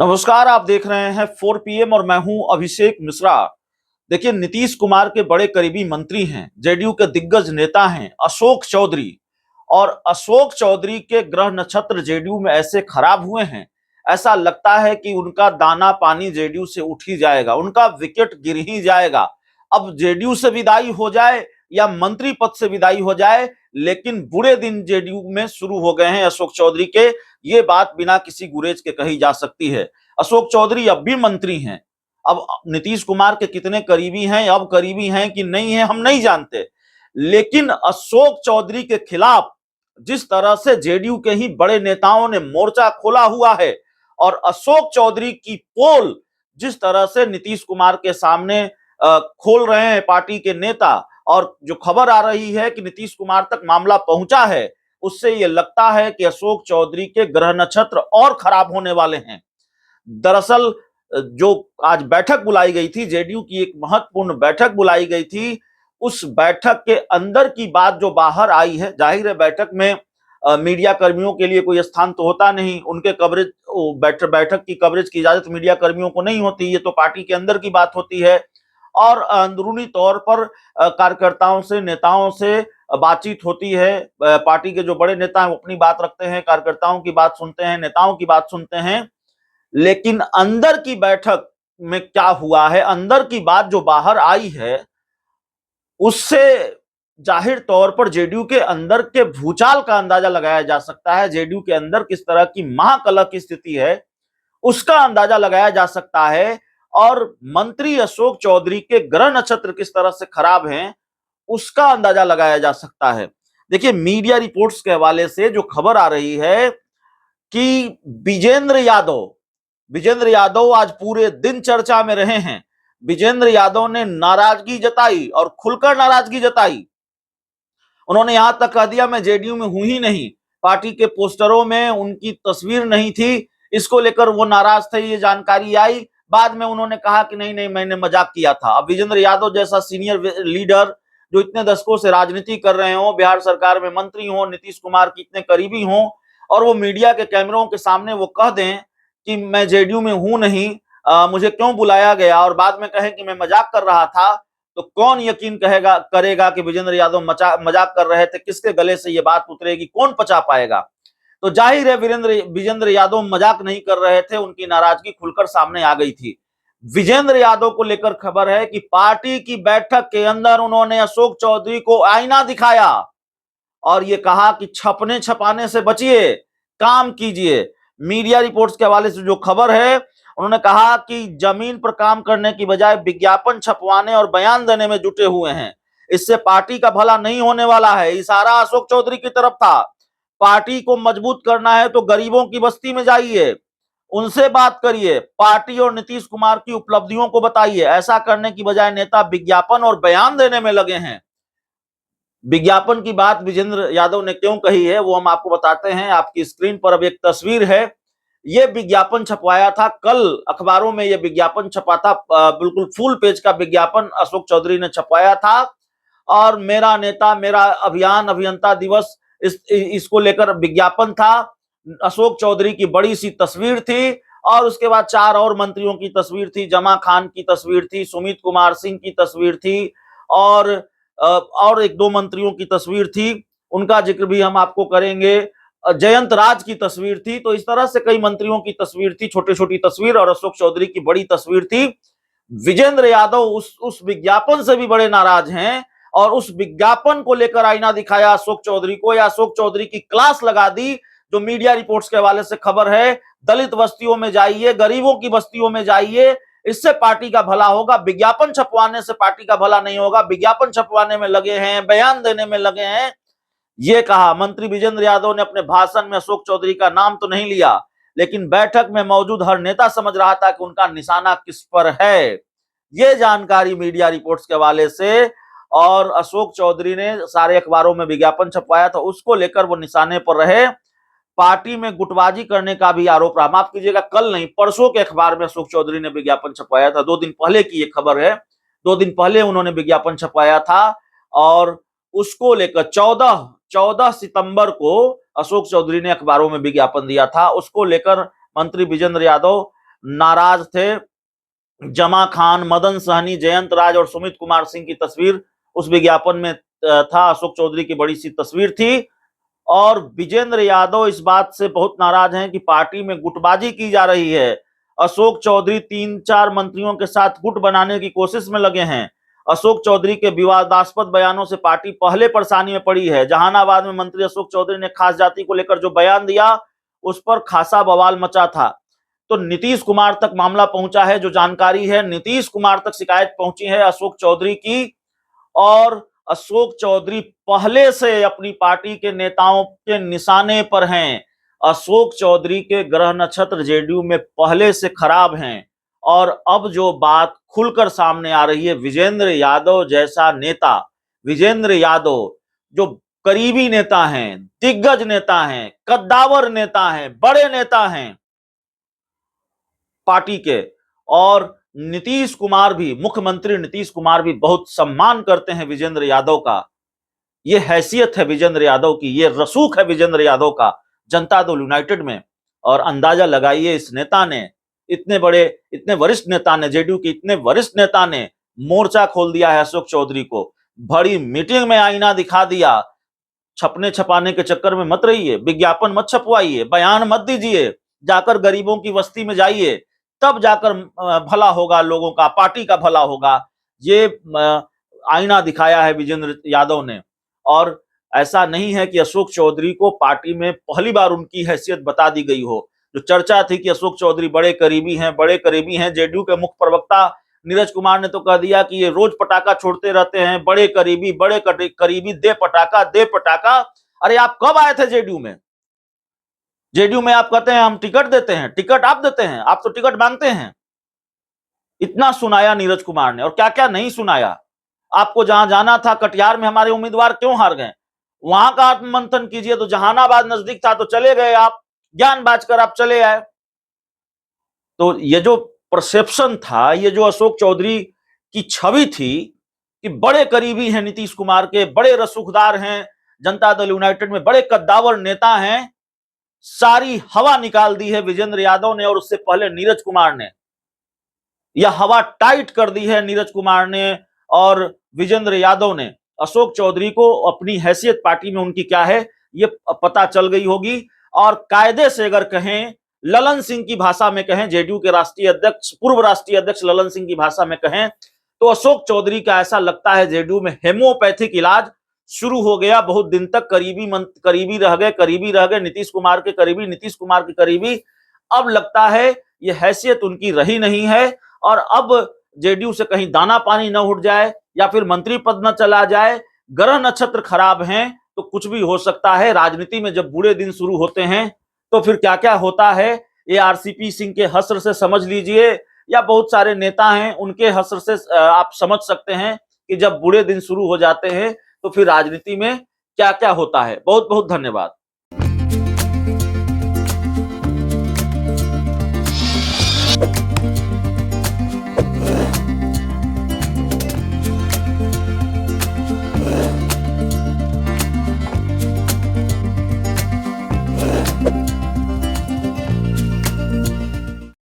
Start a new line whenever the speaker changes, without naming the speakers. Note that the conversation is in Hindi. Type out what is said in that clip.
नमस्कार, आप देख रहे हैं 4 PM और मैं हूं अभिषेक मिश्रा। देखिए, नीतीश कुमार के बड़े करीबी मंत्री हैं, जेडीयू के दिग्गज नेता हैं अशोक चौधरी। और अशोक चौधरी के ग्रह नक्षत्र जेडीयू में ऐसे खराब हुए हैं, ऐसा लगता है कि उनका दाना पानी जेडीयू से उठ ही जाएगा, उनका विकेट गिर ही जाएगा। अब जेडीयू से विदाई हो जाए या मंत्री पद से विदाई हो जाए, लेकिन बुरे दिन जेडीयू में शुरू हो गए हैं अशोक चौधरी के। ये बात बिना किसी गुरेज के कही जा सकती है। अशोक चौधरी अब भी मंत्री हैं। अब नीतीश कुमार के कितने करीबी हैं, अब करीबी हैं कि नहीं है, हम नहीं जानते। लेकिन अशोक चौधरी के खिलाफ जिस तरह से जेडीयू के ही बड़े नेताओं ने मोर्चा खोला हुआ है और अशोक चौधरी की पोल जिस तरह से नीतीश कुमार के सामने खोल रहे हैं पार्टी के नेता, और जो खबर आ रही है कि नीतीश कुमार तक मामला पहुंचा है, उससे यह लगता है कि अशोक चौधरी के ग्रह नक्षत्र और खराब होने वाले हैं। दरअसल जो आज बैठक बुलाई गई थी, जेडीयू की एक महत्वपूर्ण बैठक बुलाई गई थी, उस बैठक के अंदर की बात जो बाहर आई है, जाहिर है बैठक में मीडिया कर्मियों के लिए कोई स्थान तो होता नहीं, उनके कवरेज बैठक की कवरेज की इजाजत मीडिया कर्मियों को नहीं होती, ये तो पार्टी के अंदर की बात होती है। और अंदरूनी तौर पर कार्यकर्ताओं से, नेताओं से बातचीत होती है। पार्टी के जो बड़े नेता हैं वो अपनी बात रखते हैं, कार्यकर्ताओं की बात सुनते हैं, नेताओं की बात सुनते हैं। लेकिन अंदर की बैठक में क्या हुआ है, अंदर की बात जो बाहर आई है, उससे जाहिर तौर पर जेडीयू के अंदर के भूचाल का अंदाजा लगाया जा सकता है। जेडीयू के अंदर किस तरह की महाकलह की स्थिति है, उसका अंदाजा लगाया जा सकता है। और मंत्री अशोक चौधरी के ग्रह नक्षत्र किस तरह से खराब हैं, उसका अंदाजा लगाया जा सकता है। देखिए, मीडिया रिपोर्ट्स के हवाले से जो खबर आ रही है कि विजेंद्र यादव आज पूरे दिन चर्चा में रहे हैं। विजेंद्र यादव ने नाराजगी जताई और खुलकर नाराजगी जताई। उन्होंने यहां तक कह दिया, मैं जेडीयू में हूं ही नहीं, पार्टी के पोस्टरों में उनकी तस्वीर नहीं थी, इसको लेकर वो नाराज थे, ये जानकारी आई। बाद में उन्होंने कहा कि नहीं नहीं, मैंने मजाक किया था। अब विजेंद्र यादव जैसा सीनियर लीडर जो इतने दशकों से राजनीति कर रहे हो, बिहार सरकार में मंत्री हो, नीतीश कुमार की इतने करीबी हो, और वो मीडिया के कैमरों के सामने वो कह दें कि मैं जेडीयू में हूं नहीं, मुझे क्यों बुलाया गया, और बाद में कहें कि मैं मजाक कर रहा था, तो कौन यकीन करेगा कि विजेंद्र यादव मजाक कर रहे थे? किसके गले से ये बात उतरेगी? कौन पचा पाएगा? तो जाहिर है विजेंद्र यादव मजाक नहीं कर रहे थे, उनकी नाराजगी खुलकर सामने आ गई थी। विजेंद्र यादव को लेकर खबर है कि पार्टी की बैठक के अंदर उन्होंने अशोक चौधरी को आईना दिखाया और ये कहा कि छपने छपाने से बचिए, काम कीजिए। मीडिया रिपोर्ट्स के हवाले से जो खबर है, उन्होंने कहा कि जमीन पर काम करने की बजाय विज्ञापन छपवाने और बयान देने में जुटे हुए हैं, इससे पार्टी का भला नहीं होने वाला है। इशारा अशोक चौधरी की तरफ था। पार्टी को मजबूत करना है तो गरीबों की बस्ती में जाइए, उनसे बात करिए, पार्टी और नीतीश कुमार की उपलब्धियों को बताइए। ऐसा करने की बजाय नेता विज्ञापन और बयान देने में लगे हैं। विज्ञापन की बात विजेंद्र यादव ने क्यों कही है वो हम आपको बताते हैं। आपकी स्क्रीन पर अब एक तस्वीर है, ये विज्ञापन छपवाया था, कल अखबारों में ये विज्ञापन छपा था, बिल्कुल फुल पेज का विज्ञापन अशोक चौधरी ने छपवाया था। और मेरा नेता मेरा अभियान, अभियंता दिवस, इसको लेकर विज्ञापन था। अशोक चौधरी की बड़ी सी तस्वीर थी और उसके बाद 4 और मंत्रियों की तस्वीर थी, जमा खान की तस्वीर थी, सुमित कुमार सिंह की तस्वीर थी, और 1-2 मंत्रियों की तस्वीर थी, उनका जिक्र भी हम आपको करेंगे। जयंत राज की तस्वीर थी। तो इस तरह से कई मंत्रियों की तस्वीर थी, छोटी छोटी तस्वीर, और अशोक चौधरी की बड़ी तस्वीर थी। विजेंद्र यादव उस विज्ञापन से भी बड़े नाराज हैं और उस विज्ञापन को लेकर आईना दिखाया अशोक चौधरी को, या अशोक चौधरी की क्लास लगा दी। जो मीडिया रिपोर्ट्स के हवाले से खबर है, दलित बस्तियों में जाइए, गरीबों की बस्तियों में जाइए, इससे पार्टी का भला होगा। विज्ञापन छपवाने से पार्टी का भला नहीं होगा। विज्ञापन छपवाने में लगे हैं, बयान देने में लगे हैं, ये कहा। मंत्री विजेंद्र यादव ने अपने भाषण में अशोक चौधरी का नाम तो नहीं लिया, लेकिन बैठक में मौजूद हर नेता समझ रहा था कि उनका निशाना किस पर है। ये जानकारी मीडिया रिपोर्ट्स के हवाले से। और अशोक चौधरी ने सारे अखबारों में विज्ञापन छपवाया था, उसको लेकर वो निशाने पर रहे। पार्टी में गुटबाजी करने का भी आरोप रहा। माफ कीजिएगा, कल नहीं, परसों के अखबार में अशोक चौधरी ने विज्ञापन छपवाया था। 2 दिन पहले की ये खबर है, 2 दिन पहले उन्होंने विज्ञापन छपवाया था। और उसको लेकर 14 सितंबर को अशोक चौधरी ने अखबारों में विज्ञापन दिया था। उसको लेकर मंत्री विजेंद्र यादव नाराज थे। जमा खान, मदन सहनी, जयंत राज और सुमित कुमार सिंह की तस्वीर उस विज्ञापन में था। अशोक चौधरी की बड़ी सी तस्वीर थी और विजेंद्र यादव इस बात से बहुत नाराज हैं कि पार्टी में गुटबाजी की जा रही है। अशोक चौधरी 3-4 मंत्रियों के साथ गुट बनाने की कोशिश में लगे हैं। अशोक चौधरी के विवादास्पद बयानों से पार्टी पहले परेशानी में पड़ी है। जहानाबाद में मंत्री अशोक चौधरी ने खास जाति को लेकर जो बयान दिया उस पर खासा बवाल मचा था। तो नीतीश कुमार तक मामला पहुंचा है। जो जानकारी है, नीतीश कुमार तक शिकायत पहुंची है अशोक चौधरी की और अशोक चौधरी पहले से अपनी पार्टी के नेताओं के निशाने पर हैं। अशोक चौधरी के ग्रह नक्षत्र जेडीयू में पहले से खराब हैं और अब जो बात खुलकर सामने आ रही है, विजेंद्र यादव जैसा नेता, विजेंद्र यादव जो करीबी नेता हैं, दिग्गज नेता हैं, कद्दावर नेता हैं, बड़े नेता हैं पार्टी के, और नीतीश कुमार भी, मुख्यमंत्री नीतीश कुमार भी बहुत सम्मान करते हैं विजेंद्र यादव का। ये हैसियत है विजेंद्र यादव की, ये रसूख है विजेंद्र यादव का जनता दल यूनाइटेड में। और अंदाजा लगाइए, इस नेता ने, इतने बड़े, इतने वरिष्ठ नेता ने, जेडीयू के इतने वरिष्ठ नेता ने मोर्चा खोल दिया है अशोक चौधरी को। बड़ी मीटिंग में आईना दिखा दिया। छपने छपाने के चक्कर में मत रहिए, विज्ञापन मत छपवाइए, बयान मत दीजिए, जाकर गरीबों की बस्ती में जाइए, तब जाकर भला होगा लोगों का, पार्टी का भला होगा। ये आईना दिखाया है विजेंद्र यादव ने। और ऐसा नहीं है कि अशोक चौधरी को पार्टी में पहली बार उनकी हैसियत बता दी गई हो। जो चर्चा थी कि अशोक चौधरी बड़े करीबी हैं, बड़े करीबी हैं, जेडीयू के मुख्य प्रवक्ता नीरज कुमार ने तो कह दिया कि ये रोज पटाखा छोड़ते रहते हैं, बड़े करीबी, बड़े करीबी, दे पटाखा, दे पटाखा। अरे आप कब आए थे जेडीयू में? जेडीयू में आप कहते हैं हम टिकट देते हैं, टिकट आप देते हैं, आप तो टिकट मांगते हैं। इतना सुनाया नीरज कुमार ने और क्या क्या नहीं सुनाया। आपको जहां जाना था, कटिहार में हमारे उम्मीदवार क्यों हार गए, वहां का आत्ममंथन कीजिए। तो जहानाबाद नजदीक था तो चले गए आप, ज्ञान बांचकर आप चले आए। तो ये जो परसेप्शन था, ये जो अशोक चौधरी की छवि थी कि बड़े करीबी हैं नीतीश कुमार के, बड़े रसूखदार हैं, जनता दल यूनाइटेड में बड़े कद्दावर नेता हैं, सारी हवा निकाल दी है विजेंद्र यादव ने और उससे पहले नीरज कुमार ने। यह हवा टाइट कर दी है नीरज कुमार ने और विजेंद्र यादव ने। अशोक चौधरी को अपनी हैसियत पार्टी में उनकी क्या है ये पता चल गई होगी। और कायदे से अगर कहें, ललन सिंह की भाषा में कहें, जेडीयू के राष्ट्रीय अध्यक्ष, पूर्व राष्ट्रीय अध्यक्ष ललन सिंह की भाषा में कहें, तो अशोक चौधरी का ऐसा लगता है जेडीयू में हेमोपैथिक इलाज शुरू हो गया। बहुत दिन तक करीबी रह गए, नीतीश कुमार के करीबी, नीतीश कुमार के करीबी। अब लगता है ये हैसियत उनकी रही नहीं है और अब जेडीयू से कहीं दाना पानी न उठ जाए या फिर मंत्री पद न चला जाए, ग्रह नक्षत्र खराब हैं तो कुछ भी हो सकता है। राजनीति में जब बुरे दिन शुरू होते हैं तो फिर क्या क्या होता है ये आरसीपी सिंह के हश्र से समझ लीजिए, या बहुत सारे नेता हैं उनके हश्र से आप समझ सकते हैं कि जब बुरे दिन शुरू हो जाते हैं तो फिर राजनीति में क्या क्या होता है। बहुत बहुत धन्यवाद।